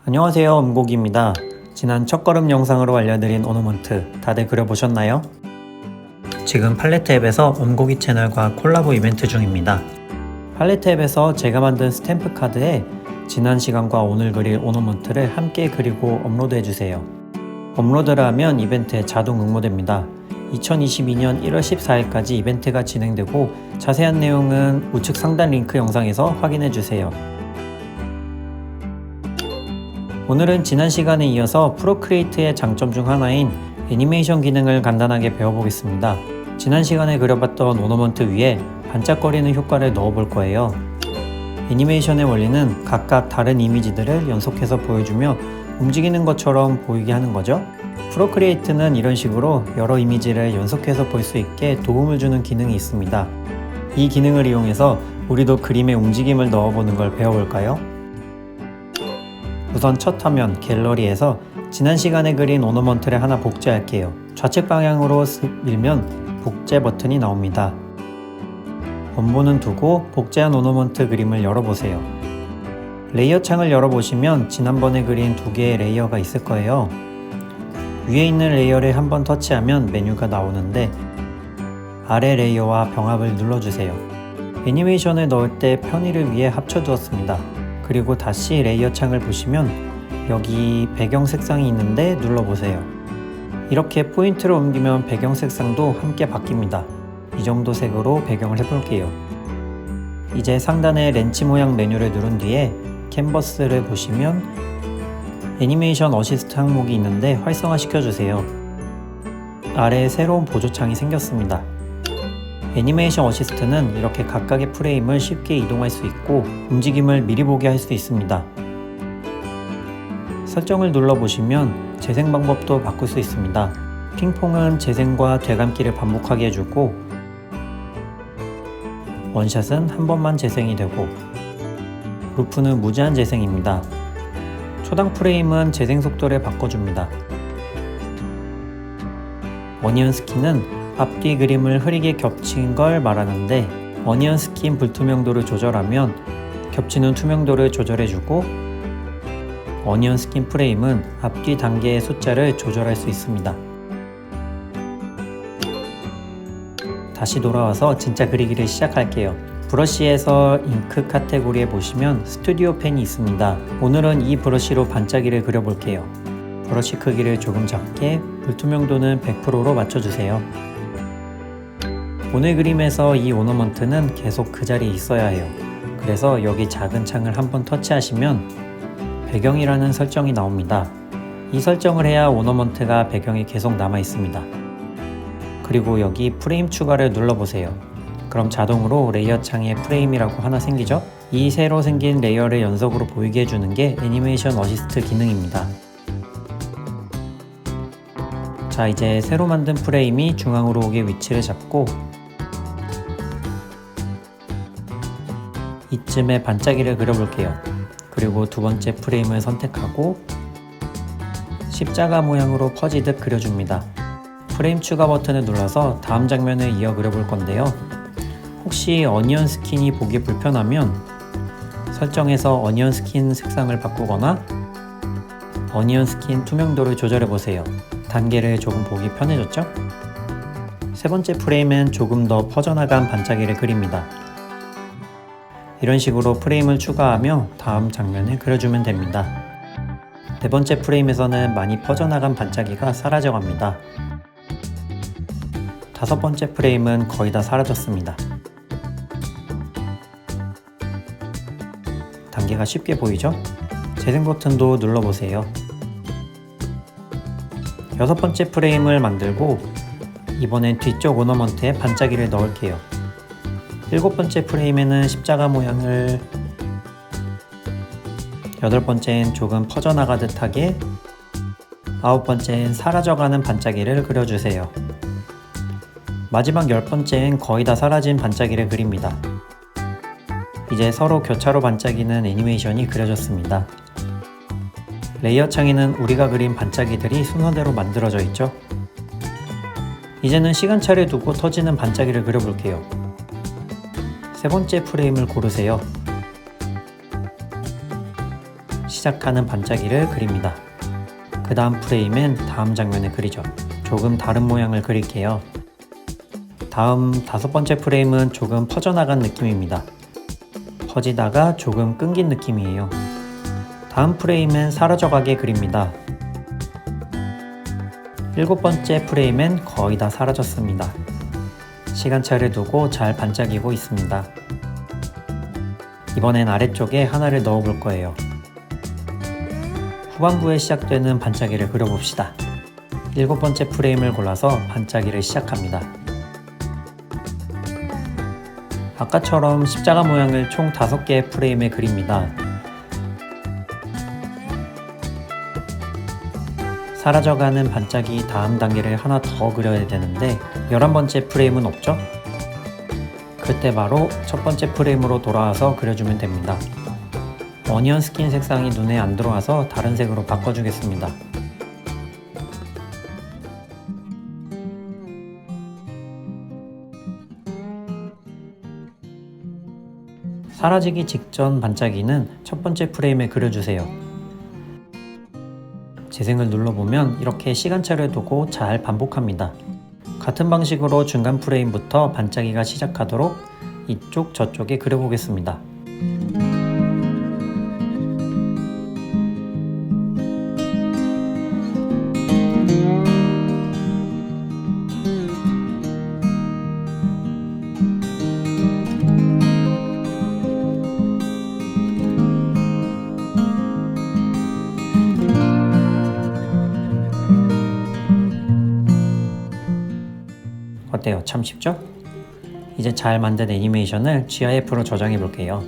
안녕하세요, 음곡입니다. 지난 첫걸음 영상으로 알려드린 오너먼트 다들 그려보셨나요? 지금 팔레트 앱에서 음곡이 채널과 콜라보 이벤트 중입니다. 팔레트 앱에서 제가 만든 스탬프 카드에 지난 시간과 오늘 그릴 오너먼트를 함께 그리고 업로드해주세요. 업로드를 하면 이벤트에 자동 응모됩니다. 2022년 1월 14일까지 이벤트가 진행되고 자세한 내용은 우측 상단 링크 영상에서 확인해주세요. 오늘은 지난 시간에 이어서 프로크리에이트의 장점 중 하나인 애니메이션 기능을 간단하게 배워보겠습니다. 지난 시간에 그려봤던 오너먼트 위에 반짝거리는 효과를 넣어볼 거예요. 애니메이션의 원리는 각각 다른 이미지들을 연속해서 보여주며 움직이는 것처럼 보이게 하는 거죠. 프로크리에이트는 이런 식으로 여러 이미지를 연속해서 볼 수 있게 도움을 주는 기능이 있습니다. 이 기능을 이용해서 우리도 그림에 움직임을 넣어보는 걸 배워볼까요? 우선 첫 화면 갤러리에서 지난 시간에 그린 오너먼트를 하나 복제할게요. 좌측 방향으로 쓱 밀면 복제 버튼이 나옵니다. 원본은 두고 복제한 오너먼트 그림을 열어보세요. 레이어 창을 열어보시면 지난번에 그린 두 개의 레이어가 있을 거예요. 위에 있는 레이어를 한번 터치하면 메뉴가 나오는데 아래 레이어와 병합을 눌러주세요. 애니메이션을 넣을 때 편의를 위해 합쳐두었습니다. 그리고 다시 레이어 창을 보시면 여기 배경 색상이 있는데 눌러보세요. 이렇게 포인트를 옮기면 배경 색상도 함께 바뀝니다. 이 정도 색으로 배경을 해볼게요. 이제 상단의 렌치 모양 메뉴를 누른 뒤에 캔버스를 보시면 애니메이션 어시스트 항목이 있는데 활성화 시켜주세요. 아래에 새로운 보조창이 생겼습니다. 애니메이션 어시스트는 이렇게 각각의 프레임을 쉽게 이동할 수 있고 움직임을 미리 보게 할 수 있습니다. 설정을 눌러보시면 재생 방법도 바꿀 수 있습니다. 핑퐁은 재생과 되감기를 반복하게 해주고 원샷은 한 번만 재생이 되고 루프는 무제한 재생입니다. 초당 프레임은 재생 속도를 바꿔줍니다. 어니언 스킨은 앞뒤 그림을 흐리게 겹친 걸 말하는데 어니언 스킨 불투명도를 조절하면 겹치는 투명도를 조절해주고 어니언 스킨 프레임은 앞뒤 단계의 숫자를 조절할 수 있습니다. 다시 돌아와서 진짜 그리기를 시작할게요. 브러쉬에서 잉크 카테고리에 보시면 스튜디오 펜이 있습니다. 오늘은 이 브러쉬로 반짝이를 그려볼게요. 브러쉬 크기를 조금 작게, 불투명도는 100%로 맞춰주세요. 오늘 그림에서 이 오너먼트는 계속 그 자리에 있어야 해요. 그래서 여기 작은 창을 한번 터치하시면 배경이라는 설정이 나옵니다. 이 설정을 해야 오너먼트가 배경이 계속 남아 있습니다. 그리고 여기 프레임 추가를 눌러보세요. 그럼 자동으로 레이어 창에 프레임이라고 하나 생기죠? 이 새로 생긴 레이어를 연속으로 보이게 해주는 게 애니메이션 어시스트 기능입니다. 자, 이제 새로 만든 프레임이 중앙으로 오게 위치를 잡고 이쯤에 반짝이를 그려볼게요. 그리고 두 번째 프레임을 선택하고 십자가 모양으로 퍼지듯 그려줍니다. 프레임 추가 버튼을 눌러서 다음 장면을 이어 그려볼 건데요. 혹시 어니언 스킨이 보기 불편하면 설정에서 어니언 스킨 색상을 바꾸거나 어니언 스킨 투명도를 조절해보세요. 단계를 조금 보기 편해졌죠? 세 번째 프레임은 조금 더 퍼져나간 반짝이를 그립니다. 이런 식으로 프레임을 추가하며 다음 장면을 그려주면 됩니다. 네 번째 프레임에서는 많이 퍼져나간 반짝이가 사라져갑니다. 다섯 번째 프레임은 거의 다 사라졌습니다. 단계가 쉽게 보이죠? 재생 버튼도 눌러보세요. 여섯 번째 프레임을 만들고 이번엔 뒤쪽 오너먼트에 반짝이를 넣을게요. 일곱 번째 프레임에는 십자가 모양을, 여덟 번째엔 조금 퍼져나가듯 하게, 아홉 번째엔 사라져가는 반짝이를 그려주세요. 마지막 열 번째엔 거의 다 사라진 반짝이를 그립니다. 이제 서로 교차로 반짝이는 애니메이션이 그려졌습니다. 레이어 창에는 우리가 그린 반짝이들이 순서대로 만들어져 있죠. 이제는 시간차를 두고 터지는 반짝이를 그려볼게요. 세 번째 프레임을 고르세요. 시작하는 반짝이를 그립니다. 그 다음 프레임엔 다음 장면을 그리죠. 조금 다른 모양을 그릴게요. 다음 5번째 프레임은 조금 퍼져나간 느낌입니다. 퍼지다가 조금 끊긴 느낌이에요. 다음 프레임엔 사라져가게 그립니다. 7번째 프레임엔 거의 다 사라졌습니다. 시간차를 두고 잘 반짝이고 있습니다. 이번엔 아래쪽에 하나를 넣어 볼 거예요. 후반부에 시작되는 반짝이를 그려봅시다. 7번째 프레임을 골라서 반짝이를 시작합니다. 아까처럼 십자가 모양을 총 5개의 프레임에 그립니다. 사라져가는 반짝이 다음 단계를 하나 더 그려야 되는데 11번째 프레임은 없죠? 그때 바로 첫 번째 프레임으로 돌아와서 그려주면 됩니다. 어니언 스킨 색상이 눈에 안 들어와서 다른 색으로 바꿔주겠습니다. 사라지기 직전 반짝이는 첫 번째 프레임에 그려주세요. 재생을 눌러보면 이렇게 시간차를 두고 잘 반복합니다. 같은 방식으로 중간 프레임부터 반짝이가 시작하도록 이쪽 저쪽에 그려보겠습니다. 어때요? 참 쉽죠? 이제 잘 만든 애니메이션을 GIF로 저장해 볼게요.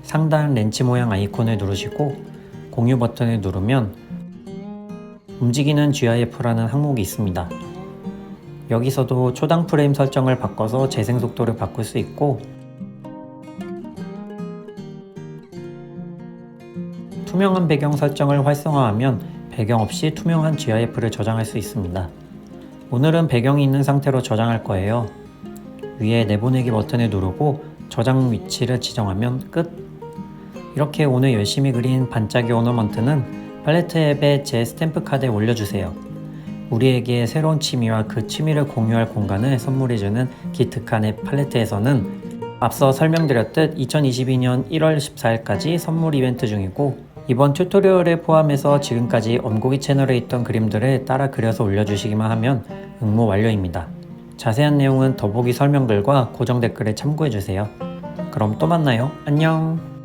상단 렌치 모양 아이콘을 누르시고 공유 버튼을 누르면 움직이는 GIF라는 항목이 있습니다. 여기서도 초당 프레임 설정을 바꿔서 재생 속도를 바꿀 수 있고 투명한 배경 설정을 활성화하면 배경 없이 투명한 GIF를 저장할 수 있습니다. 오늘은 배경이 있는 상태로 저장할 거예요. 위에 내보내기 버튼을 누르고 저장 위치를 지정하면 끝! 이렇게 오늘 열심히 그린 반짝이 오너먼트는 팔레트 앱에 제 스탬프 카드에 올려주세요. 우리에게 새로운 취미와 그 취미를 공유할 공간을 선물해주는 기특한 앱 팔레트에서는 앞서 설명드렸듯 2022년 1월 14일까지 선물 이벤트 중이고 이번 튜토리얼을 포함해서 지금까지 엄고기 채널에 있던 그림들을 따라 그려서 올려주시기만 하면 응모 완료입니다. 자세한 내용은 더보기 설명글과 고정 댓글에 참고해주세요. 그럼 또 만나요. 안녕!